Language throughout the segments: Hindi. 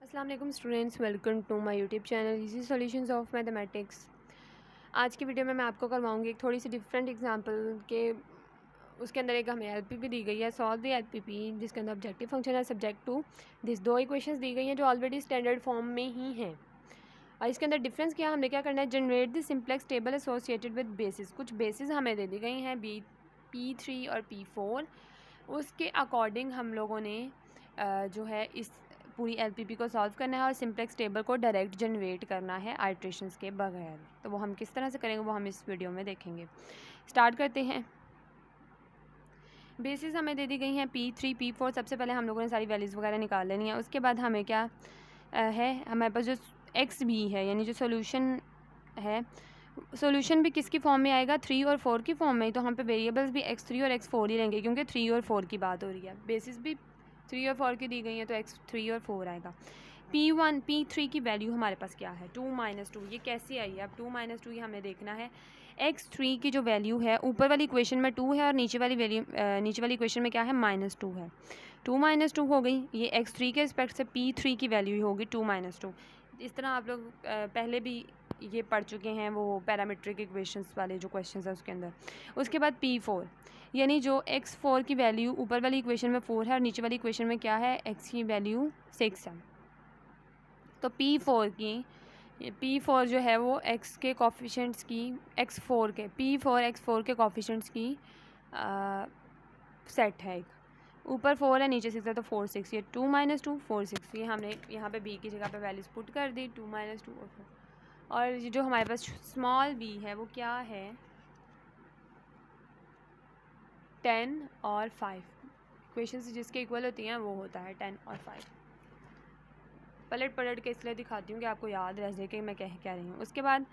अस्सलाम वालेकुम students, welcome to my YouTube channel easy solutions of mathematics. आज की वीडियो में मैं आपको करवाऊंगी एक थोड़ी सी डिफरेंट एग्जांपल के उसके अंदर एक हमें एलपीपी दी गई है, सॉल्व द एलपीपी, जिसके अंदर ऑब्जेक्टिव फंक्शन है सब्जेक्ट टू दिस। दो इक्वेशंस दी गई हैं जो ऑलरेडी स्टैंडर्ड फॉर्म में ही हैं और इसके अंदर डिफरेंस क्या, हमने क्या करना है, generate the simplex table associated with basis. कुछ बेसिस हमें दे दी गई हैं P3 और P4, उसके अकॉर्डिंग हम लोगों ने जो है इस पूरी एलपीपी को सॉल्व करना है और सिंप्लेक्स टेबल को डायरेक्ट जनरेट करना है आइट्रेशंस के बगैर। तो वो हम किस तरह से करेंगे वो हम इस वीडियो में देखेंगे। स्टार्ट करते हैं। बेसिस हमें दे दी गई हैं P3 P4। सबसे पहले हम लोगों ने सारी वैल्यूज़ वगैरह निकाल लेनी है। उसके बाद हमें क्या है, हमारे पास जो एक्स बी है यानी जो सोल्यूशन है, सोल्यूशन भी किसकी फॉर्म में आएगा, 3 और 4 की फॉर्म में। तो हम पे वेरिएबल्स भी x3 और x4 ही लेंगे क्योंकि 3 और 4 की बात हो रही है। बेसिस भी 3 और 4 की दी गई है तो x3 और 4 आएगा। P1 P3 की वैल्यू हमारे पास क्या है, 2 - 2। ये कैसे आई है, अब 2 - 2 ये हमें देखना है। x3 की जो वैल्यू है ऊपर वाली इक्वेशन में 2 है और नीचे वाली इक्वेशन में क्या है, -2 है। 2 - 2 हो गई, ये x3 के रिस्पेक्ट से P3 की वैल्यू होगी 2 - 2। इस तरह आप लोग पहले भी ये पढ़ चुके हैं वो पैरामीट्रिक इक्वेशंस वाले जो क्वेश्चंस है उसके अंदर। उसके बाद P4 यानी जो x4 की वैल्यू ऊपर वाली इक्वेशन में 4 है और नीचे वाली इक्वेशन में क्या है, x की वैल्यू 6 है। तो P4 जो है वो x के कोफिशिएंट्स की x4 के कोफिशिएंट्स की सेट है। एक ऊपर 4 है नीचे 6 है तो 4 6, ये 2 - 2 4 6। ये हमने यहाँ पे b की जगह पे वैल्यूज पुट कर दी, 2 - 2 और 4। और ये जो हमारे पास स्मॉल b है वो क्या है, 10 और 5। इक्वेशन जिसके इक्वल होती हैं वो होता है 10 और 5। पलट के इसलिए दिखाती हूँ कि आपको याद रह जाए कि मैं कह क्या रही हूँ। उसके बाद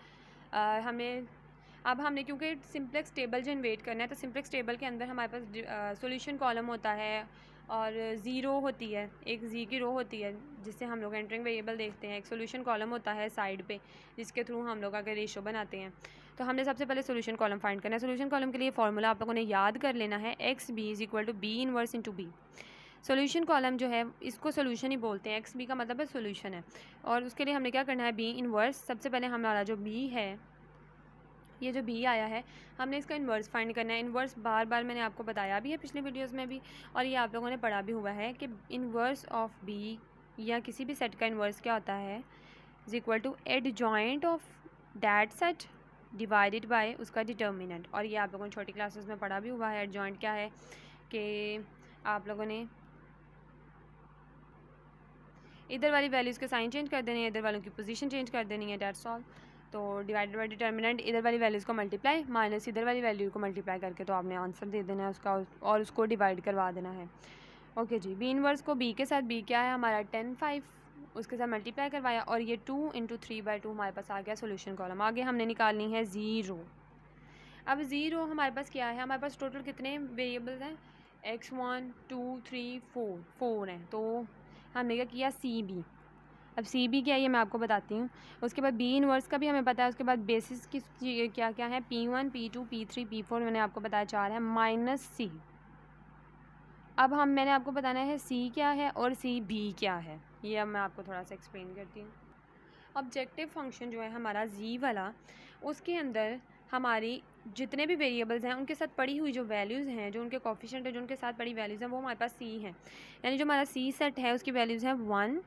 हमने क्योंकि सिंप्लेक्स टेबल जनरेट करना है तो सिंप्लेक्स टेबल के अंदर हमारे पास सॉल्यूशन कॉलम होता है और ज़ीरो होती है, एक जी की रो होती है जिससे हम लोग एंटरिंग वेरिएबल देखते हैं। एक सॉल्यूशन कॉलम होता है साइड पे जिसके थ्रू हम लोग अगर रेशो बनाते हैं। तो हमने सबसे पहले सॉल्यूशन कॉलम फाइंड करना है। सॉल्यूशन कॉलम के लिए फॉर्मूला आप लोगों ने याद कर लेना है, x b is equal to b inverse into b. Solution column जो है इसको सॉल्यूशन ही बोलते हैं, एक्स बी का मतलब है सॉल्यूशन है। और उसके लिए हमने क्या करना है, बी इनवर्स। सबसे पहले हमारा जो बी है, ये जो बी आया है, हमने इसका इन्वर्स फाइंड करना है। इन्वर्स बार बार मैंने आपको बताया भी है पिछले वीडियोस में भी, और ये आप लोगों ने पढ़ा भी हुआ है कि इन्वर्स ऑफ बी या किसी भी सेट का इन्वर्स क्या होता है, is equal to adjoint of that set divided by उसका डिटर्मिनेंट। और ये आप लोगों ने छोटी क्लासेस में पढ़ा भी हुआ है। एडजॉइंट क्या है कि आप लोगों ने इधर वाली वैल्यूज़ के साइन चेंज कर देनी है, इधर वालों की पोजीशन चेंज कर देनी है, डेट्स ऑल। तो डिवाइडेड बाय डिटर्मिनेंट, इधर वाली वैल्यूज़ को मल्टीप्लाई माइनस इधर वाली वैल्यू को मल्टीप्लाई करके तो आपने आंसर दे देना है उसका और उसको डिवाइड करवा देना है। ओके जी, बी इनवर्स को बी के साथ, बी क्या है हमारा 10 5, उसके साथ मल्टीप्लाई करवाया और ये 2 × 3/2 हमारे पास आ गया सोल्यूशन कॉलम। आगे हमने निकालनी है ज़ीरो। अब ज़ीरो हमारे पास क्या है, हमारे पास टोटल कितने वेरिएबल्स हैं, x1 2 3 4 4 हैं। तो हमने क्या किया, सी बी। अब सी बी क्या है ये मैं आपको बताती हूँ। उसके बाद बी इनवर्स का भी हमें पता है। उसके बाद बेसिस की क्या क्या है, P1 P2 P3 P4 मैंने आपको बताया 4 है, माइनस सी। अब मैंने आपको बताना है सी क्या है और सी बी क्या है, ये अब मैं आपको थोड़ा सा एक्सप्लेन करती हूँ। ऑब्जेक्टिव फंक्शन जो है हमारा जी वाला, उसके अंदर हमारी जितने भी वेरिएबल्स हैं उनके साथ पड़ी हुई जो वैल्यूज़ हैं, जो उनके कोफिशिएंट है, जो उनके साथ पड़ी वैल्यूज़ हैं, वो हमारे पास सी हैं। यानी जो हमारा सी सेट है उसकी वैल्यूज़ हैं 1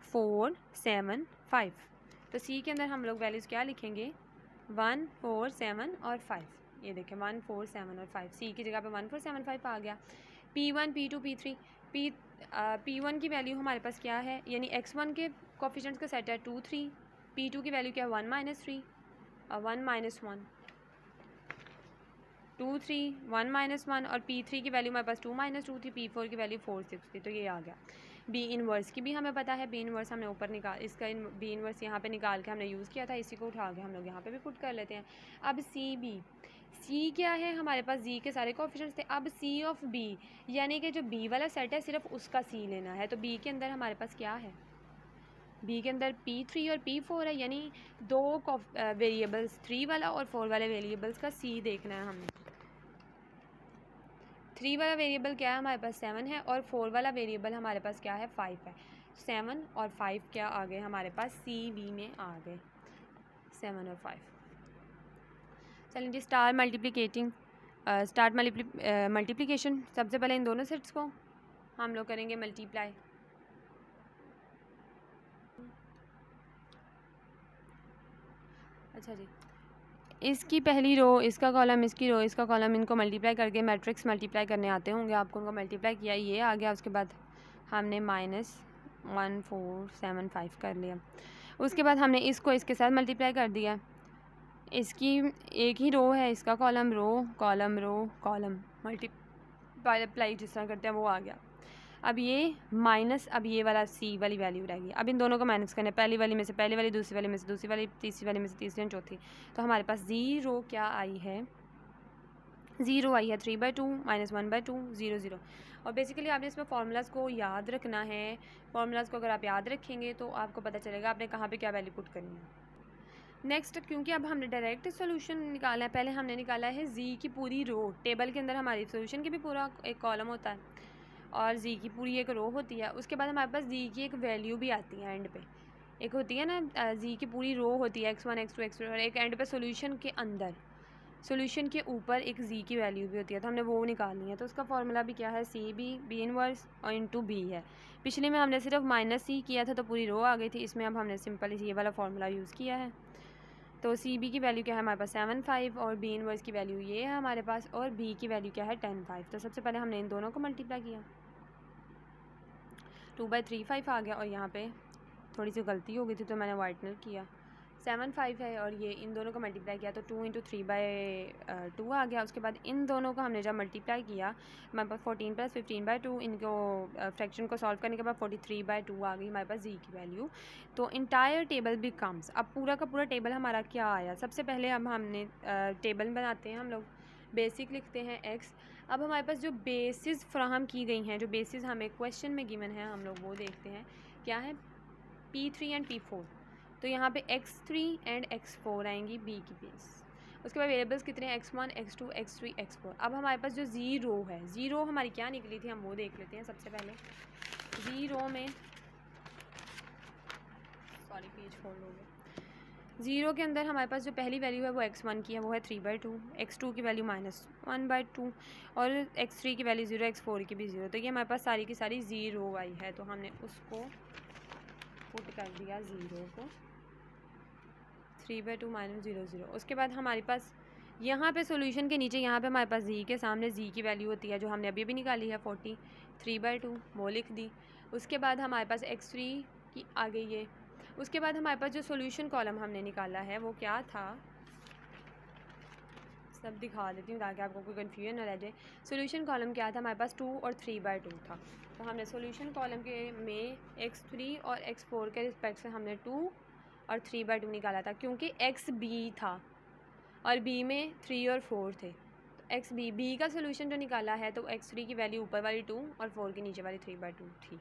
4 7 5। तो सी के अंदर हम लोग वैल्यूज़ क्या लिखेंगे, 1 4 7 और 5। ये देखें 1 4 7 और 5, सी की जगह पे 1 4 7 5 आ गया। P1 P2 P3 P1 की वैल्यू हमारे पास क्या है, यानी x1 के कोफिशिएंट्स का सेट है 2 3। P2 की वैल्यू क्या है, 1 - 3 और 1 - 1 2 3 1 - 1। और P3 की वैल्यू हमारे पास 2 - 2 थी, P4 की वैल्यू 4 6 थी। तो ये आ गया। बी इनवर्स की भी हमें पता है, बी इनवर्स हमने ऊपर इसका बी इनवर्स यहाँ पे निकाल के हमने यूज़ किया था, इसी को उठा के हम लोग यहाँ पे भी पुट कर लेते हैं। अब सी बी, सी क्या है, हमारे पास जी के सारे कोफिशिएंट्स थे। अब सी ऑफ बी यानी कि जो बी वाला सेट है सिर्फ उसका सी लेना है। तो बी के अंदर हमारे पास क्या है, बी के अंदर P3 और P4 है, यानी दो वेरिएबल्स 3 वाला और 4 वाले वेरिएबल्स का सी देखना है हमने। 3 वाला वेरिएबल क्या है हमारे पास 7 है और 4 वाला वेरिएबल हमारे पास क्या है 5 है। 7 और 5 क्या आ गए हमारे पास, सी बी में आ गए 7 और 5। चलें जी, स्टार्ट मल्टीप्लिकेशन। सबसे पहले इन दोनों सेट्स को हम लोग करेंगे मल्टीप्लाई। अच्छा जी, इसकी पहली रो, इसका कॉलम, इसकी रो, इसका कॉलम, इनको मल्टीप्लाई करके मैट्रिक्स मल्टीप्लाई करने आते होंगे आपको। उनको मल्टीप्लाई किया, ये आ गया। उसके बाद हमने -1475 कर लिया। उसके बाद हमने इसको इसके साथ मल्टीप्लाई कर दिया। इसकी एक ही रो है, इसका कॉलम, रो, कॉलम, रो, कॉलम, मल्टीप्लाई जिस तरह करते हैं वो आ गया। अब ये माइनस, अब ये वाला सी वाली वैल्यू रहेगी। अब इन दोनों को माइनस करना है, पहली वाली में से पहली वाली, दूसरी वाली में से दूसरी वाली, तीसरी वाली में से तीसरी, चौथी। तो हमारे पास ज़ीरो क्या आई है, ज़ीरो आई है 3/2 -1/2 0 0। और बेसिकली आपने इसमें फार्मूलाज़ को याद रखना है। फार्मूलाज़ को अगर आप याद रखेंगे तो आपको पता चलेगा आपने कहाँ पे क्या वैल्यू पुट करनी है। नेक्स्ट, क्योंकि अब हमने डायरेक्ट सोल्यूशन निकाला है, पहले हमने निकाला है जी की पूरी रो। टेबल के अंदर हमारी सोल्यूशन की भी पूरा एक कॉलम होता है और जी की पूरी एक रो होती है। उसके बाद हमारे पास जी की एक वैल्यू भी आती है एंड पे, एक होती है ना जी की पूरी रो होती है x1 x2 x3, और एक एंड पे सोल्यूशन के अंदर, सोल्यूशन के ऊपर एक जी की वैल्यू भी होती है, तो हमने वो निकालनी है। तो उसका फॉर्मूला भी क्या है, सी बी इनवर्स और इंटू बी है। पिछले में हमने सिर्फ -c किया था तो पूरी रो आ गई थी, इसमें अब हमने सिंपल ये वाला फार्मूला यूज़ किया है। तो सी बी की वैल्यू क्या है हमारे पास 7 5, और बी इनवर्स की वैल्यू ये है हमारे पास, और बी की वैल्यू क्या है 10 5। तो सबसे पहले हमने इन दोनों को मल्टीप्लाई किया, 2/3 आ गया, और यहाँ पे थोड़ी सी गलती हो गई थी तो मैंने वाइटनर किया। 7 5 है और ये इन दोनों को मल्टीप्लाई किया तो 2 × 3/2 आ गया। उसके बाद इन दोनों को हमने जब मल्टीप्लाई किया हमारे पास 14 + 15/2, इनको फ्रैक्शन को सॉल्व करने के बाद 43/2 आ गई हमारे पास जी की वैल्यू। तो इंटायर टेबल बिकम्स, अब पूरा का पूरा टेबल हमारा क्या आया। सबसे पहले अब हमने टेबल बनाते हैं, हम लोग बेसिक लिखते हैं x। अब हमारे पास जो बेसिस फ्राहम की गई हैं, जो बेसिस हमें क्वेश्चन में गिवन है, हम लोग वो देखते हैं क्या है, P3 एंड P4। तो यहाँ पे x3 एंड x4 आएंगी बी की बेस। उसके बाद वेरिएबल्स कितने हैं, x1 x2 x3 x4। अब हमारे पास जो ज़ीरो है, ज़ीरो हमारी क्या निकली थी हम वो देख लेते हैं। सबसे पहले ज़ीरो में, सॉरी पेज फोल्ड हो गया। ज़ीरो के अंदर हमारे पास जो पहली वैल्यू है वो x1 की है, वो है 3/2, x2 की वैल्यू -1/2, और x3 की वैल्यू 0, x4 की भी 0। तो ये हमारे पास सारी की सारी ज़ीरो आई है, तो हमने उसको पुट कर दिया ज़ीरो को, 3/2 -0 0। उसके बाद हमारे पास यहाँ पे सॉल्यूशन के नीचे, यहाँ पे हमारे पास जी के सामने जी की वैल्यू होती है जो हमने अभी भी निकाली है 43/2, वो लिख दी। उसके बाद हमारे पास x3 की आ गई है। उसके बाद हमारे पास जो सॉल्यूशन कॉलम हमने निकाला है वो क्या था, सब दिखा देती हूँ ताकि आपको कोई कन्फ्यूजन ना रह जाए। सॉल्यूशन कॉलम क्या था हमारे पास, 2 और 3/2 था। तो हमने सॉल्यूशन कॉलम के में x3 और x4 के रिस्पेक्ट से हमने 2 और 3/2 निकाला था, क्योंकि x b था और b में 3 और 4 थे। तो x b का सॉल्यूशन जो निकाला है तो x3 की वैल्यू ऊपर वाली 2 और 4 की नीचे वाली 3/2 थी।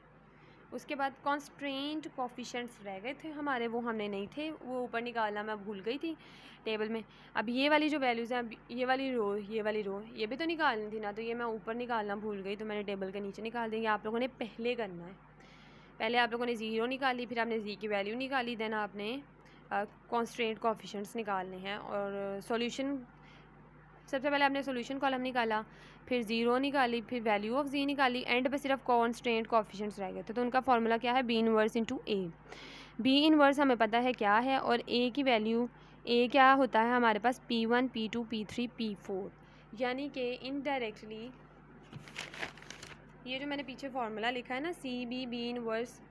उसके बाद कॉन्स्ट्रेंट कोफिशिएंट्स रह गए थे हमारे, वो हमने नहीं थे, वो ऊपर निकालना मैं भूल गई थी टेबल में। अब ये वाली जो वैल्यूज़ हैं, अब ये वाली रो ये भी तो निकालनी थी ना, तो ये मैं ऊपर निकालना भूल गई, तो मैंने टेबल के नीचे निकाल दी। आप लोगों ने पहले करना है, पहले आप लोगों ने ज़ीरो निकाली, फिर आपने जी की वैल्यू निकाली, देन आपने कॉन्स्ट्रेंट कोफिशिएंट्स निकालने हैं। और सॉल्यूशन, सबसे पहले आपने सॉल्यूशन कॉलम निकाला, फिर ज़ीरो निकाली, फिर वैल्यू ऑफ जी निकाली, एंड पे सिर्फ कॉन्स्टेंट कोफिशिएंट्स रह गए थे। तो उनका फार्मूला क्या है, बी इनवर्स इंटू ए। बी इनवर्स हमें पता है क्या है, और ए की वैल्यू, ए क्या होता है हमारे पास, P1 P2 P3 P4। यानी कि इनडायरेक्टली ये जो मैंने पीछे फार्मूला लिखा है ना, सी बी इनवर्स,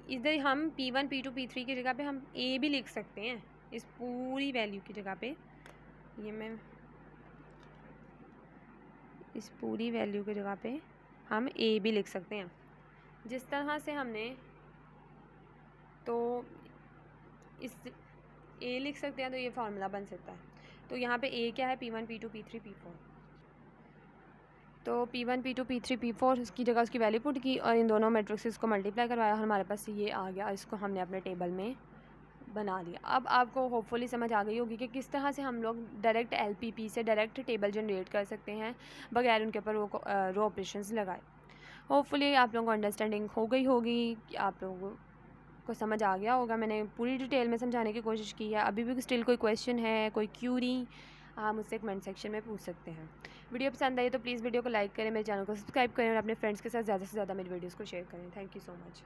इधर हम P1 P2 P3 की जगह पे हम ए भी लिख सकते हैं, इस पूरी वैल्यू की जगह पे। ये मैं इस पूरी वैल्यू की जगह पे हम ए भी लिख सकते हैं। जिस तरह से हमने, तो इस ए लिख सकते हैं, तो ये फार्मूला बन सकता है। तो यहाँ पे ए क्या है, P1 P2 P3 P4। तो P1 P2 P3 P4 उसकी जगह उसकी वैल्यू पुट की और इन दोनों मैट्रिक्स को मल्टीप्लाई करवाया, हमारे पास ये आ गया। इसको हमने अपने टेबल में बना लिया। अब आपको होपफुली समझ आ गई होगी कि किस तरह से हम लोग डायरेक्ट LPP से डायरेक्ट टेबल जनरेट कर सकते हैं बगैर उनके ऊपर रो ऑपरेशंस लगाए। होपफुली आप लोगों को अंडरस्टैंडिंग हो गई होगी, आप लोगों को समझ आ गया होगा। मैंने पूरी डिटेल में समझाने की कोशिश की है। अभी भी स्टिल कोई क्वेश्चन है, कोई क्यूरी, आप मुझसे कमेंट सेक्शन में पूछ सकते हैं। वीडियो पसंद आई तो प्लीज़ वीडियो को लाइक करें, मेरे चैनल को सब्सक्राइब करें और अपने फ्रेंड्स के साथ ज़्यादा से ज़्यादा मेरी वीडियोज़ को शेयर करें। Thank you so much.